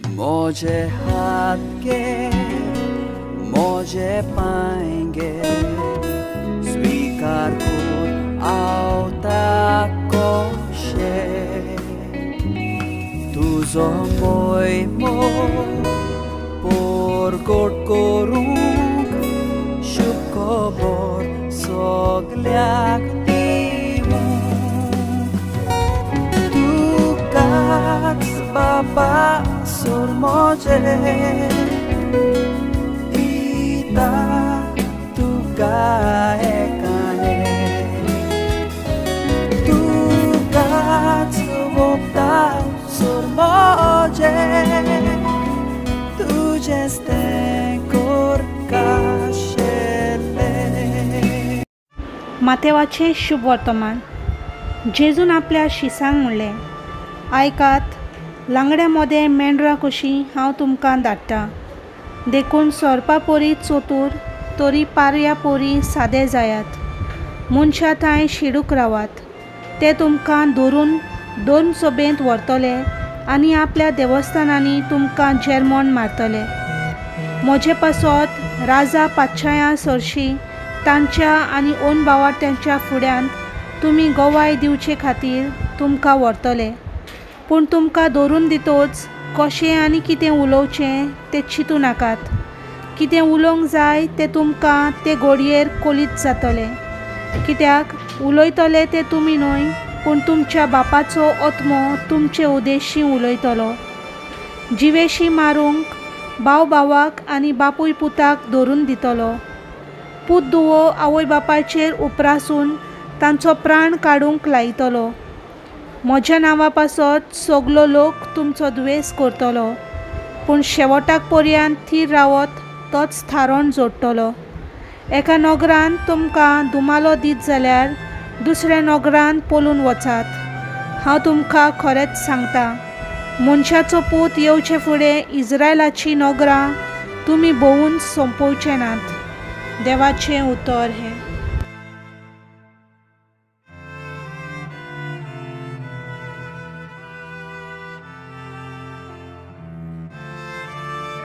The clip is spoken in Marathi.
मोजे हात घे, मोजे पाय घे, स्वीकार कर आवता कशे तुझो मोग पोरगोट करूंक शुभ खबर सगल्याक दिवंक तुकाच बाबा सोर मोजे दिता तुका एकाने तुकाच वोगता सोर मोजे तुझेच तें कोरकाशेले। माथेवाचे शुभ वर्तमान। जेजून आपल्या शिसांक म्हणलें, आयकात, लांगड्या मोदें मेंढरां कशीं हांव तुमकां धाडटां। देखून सोरपा पोरी चोतूर तोरी पारया पोरी सादे जायात। मनशां थंय शिडूक रावात। ते तुमकां धरून दोन सोबेंत व्हरतले आनी आपल्या देवस्थानांनी तुमकां जेरमोन मारतले। म्हजे पासत राजा पातशायां सरशी तांच्या आनी ओन भावार्थ्यांच्या फुड्यांत तुमी गोवाय दिवचे खातीर तुमकां व्हरतले। पूण तुमकां धरून दितोच कशें आनी कितें उलोवचें तें चिंतू नाकात। कितें उलोवंक जाय तें तुमकां ते घडयेर कोलीत जातलें। कित्याक उलयतले तें तुमी न्हय, पूण तुमच्या बापाचो आत्मो तुमचे उद्देशीं उलयतलो। जिवेशी मारूंक भाव भावाक आनी बापूय पुताक धरून दितलो। पूत धुवो आवय बापायचेर उपरासून तांचो प्राण काडूंक लायतलो। म्हज्या नांवा पासत सगलो लोक तुमचो दुवेस करतलो, पूण शेवटाक पर्यंत थीर रावत तोच थारोन जोडटलो। एका नगरान तुमकां दुमालो दीत जाल्यार दुसऱ्या नगरान पळून वचात। हांव तुमकां खरेंच सांगतां, मनशाचो पूत येवचे फुडें इस्रायलाची नगरां तुमी भोंवून सोंपोवचे नात। देवाचें उतर हें।